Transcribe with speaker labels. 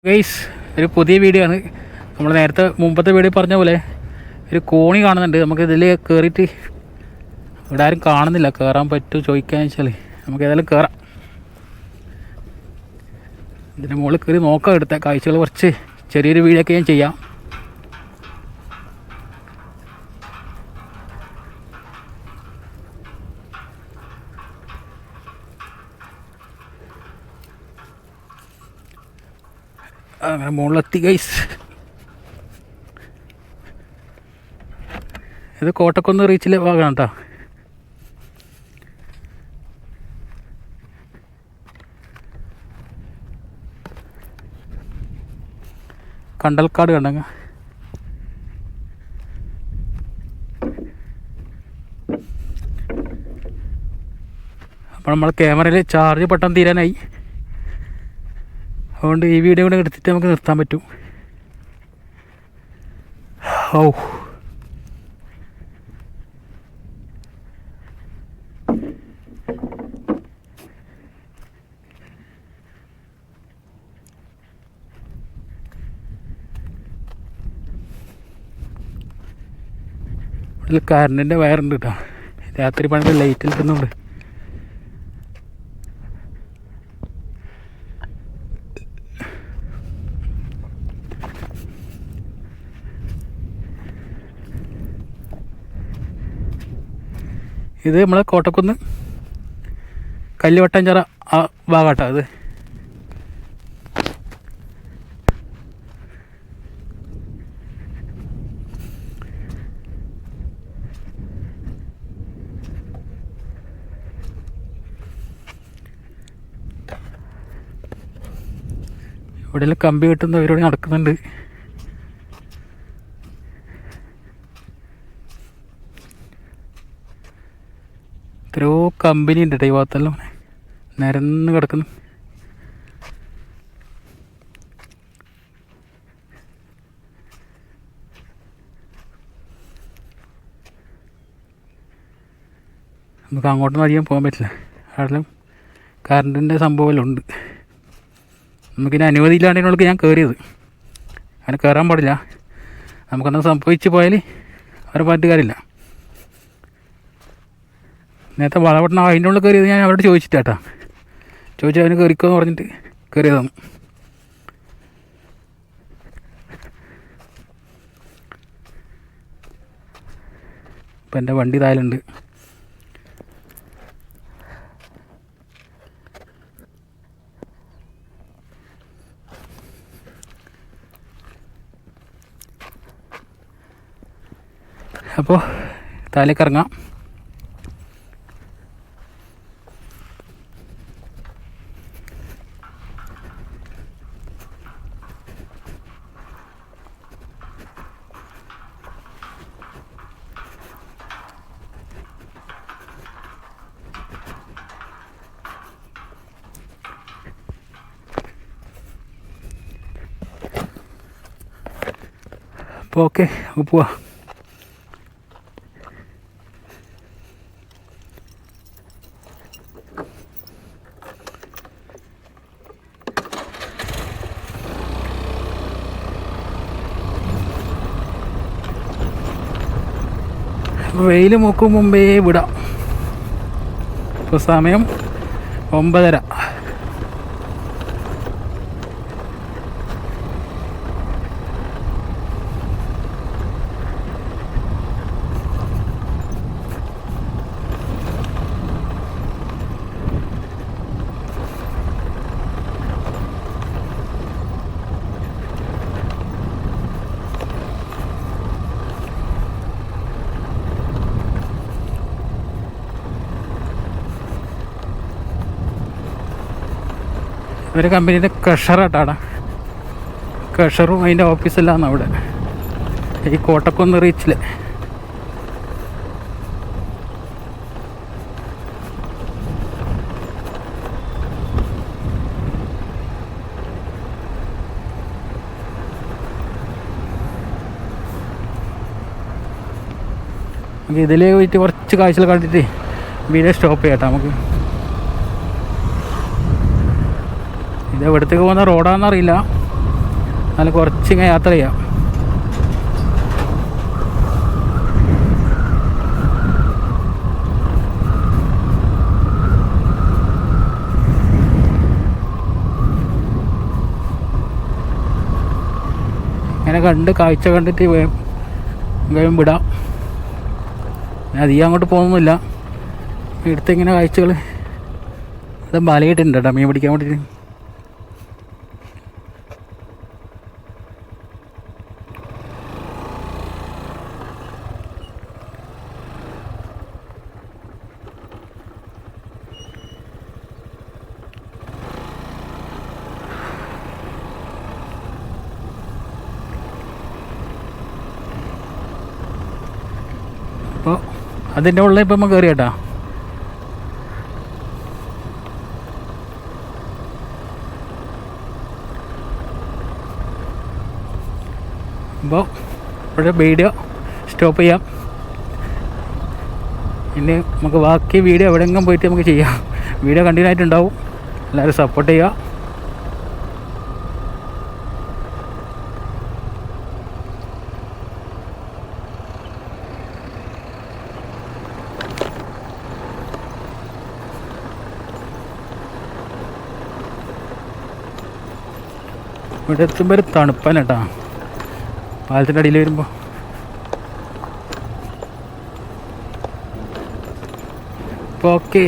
Speaker 1: Guys, ഒരു പുതിയ video ആണ്. നമ്മൾ നേരത്തെ മുമ്പത്തെ വീഡിയോ പറഞ്ഞ പോലെ ഒരു കോണി കാണുന്നുണ്ട്. നമുക്ക് ഇതിൽ കയറിയിട്ട് ഇവിടെ ആരും കാണുന്നില്ല. കയറാൻ പറ്റുമോ ചോദിക്കാന്ന് വെച്ചാൽ നമുക്ക് ഏതായാലും കയറാം. ഇതിൻ്റെ മുകളിൽ കയറി നോക്കാം. എടുത്ത കാഴ്ചകൾ കുറച്ച് ചെറിയൊരു വീഡിയോ ഒക്കെ ഞാൻ ചെയ്യാം. അങ്ങനെ മുകളിലെത്തി ഗൈസ്. ഇത് കോട്ടക്കുന്ന് റീച്ചിലെ ഭാഗമാണ് കേട്ടോ. കണ്ടൽക്കാട് കണ്ടങ്ങ. അപ്പോൾ നമ്മൾ ക്യാമറയിൽ ചാർജ് പെട്ടെന്ന് തീരാനായി. അതുകൊണ്ട് ഈ വീഡിയോ കൂടെ എടുത്തിട്ട് നമുക്ക് നിർത്താൻ പറ്റും. ഓ, ഇതിൽ കറണ്ടിൻ്റെ വയറുണ്ട് കേട്ടോ. രാത്രി പണ്ട് ലൈറ്റ് നിൽക്കുന്നുണ്ട്. ഇത് നമ്മളെ കോട്ടക്കുന്ന് കല്ലുവട്ടഞ്ചിറ ആ ഭാഗമാട്ടോ. ഇത് ഇവിടെ കമ്പി കിട്ടുന്ന പരിപാടി നടക്കുന്നുണ്ട്. എത്രയോ കമ്പനി ഉണ്ട് കേട്ടോ ഈ ഭാഗത്തെല്ലാം നിരന്ന് കിടക്കുന്നു. നമുക്ക് അങ്ങോട്ടൊന്നും അധികം പോകാൻ പറ്റില്ല. കാരണം കറണ്ടിൻ്റെ സംഭവമെല്ലാം ഉണ്ട്. നമുക്കിനി അനുമതി ഇല്ലാണ്ടതിനോടൊക്കെ ഞാൻ കയറിയത്. അങ്ങനെ കയറാൻ പാടില്ല. നമുക്കൊന്നും സംഭവിച്ച് പോയാൽ അവരെ പറഞ്ഞിട്ട് കാര്യമില്ല. നേരത്തെ വളപട്ടണം അതിൻ്റെ ഉള്ളിൽ കയറിയത് ഞാൻ അവരോട് ചോദിച്ചിട്ടാ. ചോദിച്ചാൽ അവന് കയറിക്കോന്ന് പറഞ്ഞിട്ട് കയറിയതാണ്. ഇപ്പം എൻ്റെ വണ്ടി താലുണ്ട്. അപ്പോൾ താലേക്ക് ഇറങ്ങാം. അപ്പോൾ ഓക്കെ, പോവാ. വെയിൽ മൂക്കും മുമ്പേ വിടാം. ഇപ്പോൾ സമയം 9:30. ഒരു കമ്പനീൻ്റെ ക്രഷറാട്ടാണ്. ക്രഷറും അതിൻ്റെ ഓഫീസെല്ലാം അവിടെ ഈ കോട്ടക്കുന്ന് റീച്ചിൽ. ഇതിലേ പോയിട്ട് കുറച്ച് കാഴ്ചകൾ കണ്ടിട്ട് വീഡിയോ സ്റ്റോപ്പ് ചെയ്യട്ടെ. നമുക്ക് ഇത് എവിടത്തേക്ക് പോകുന്ന റോഡാണെന്നറിയില്ല. നല്ല കുറച്ചിങ്ങനെ യാത്ര ചെയ്യാം. ഇങ്ങനെ കണ്ട് കാഴ്ച കണ്ടിട്ട് വേഗം വിടാം. അധികം അങ്ങോട്ട് പോകുന്നില്ല. ഇങ്ങനെ കാഴ്ചകൾ ഇത് മലയിട്ടുണ്ട് കേട്ടോ മീൻ പിടിക്കാൻ വേണ്ടിയിട്ട്. അപ്പോൾ അതിൻ്റെ ഉള്ളിൽ ഇപ്പം നമ്മൾ കയറി കേട്ടോ. അപ്പോൾ ഇവിടെ വീഡിയോ സ്റ്റോപ്പ് ചെയ്യാം. ഇനി നമുക്ക് ബാക്കി വീഡിയോ എവിടെയെങ്കിലും പോയിട്ട് നമുക്ക് ചെയ്യാം. വീഡിയോ കണ്ടിന്യൂ ആയിട്ടുണ്ടാവും. എല്ലാവരും സപ്പോർട്ട് ചെയ്യുക. ഇവിടെ എത്തുമ്പോൾ ഒരു തണുപ്പാണ് കേട്ടോ പാലത്തിൻ്റെ അടിയിൽ വരുമ്പോൾ. അപ്പോൾ ഓക്കെ.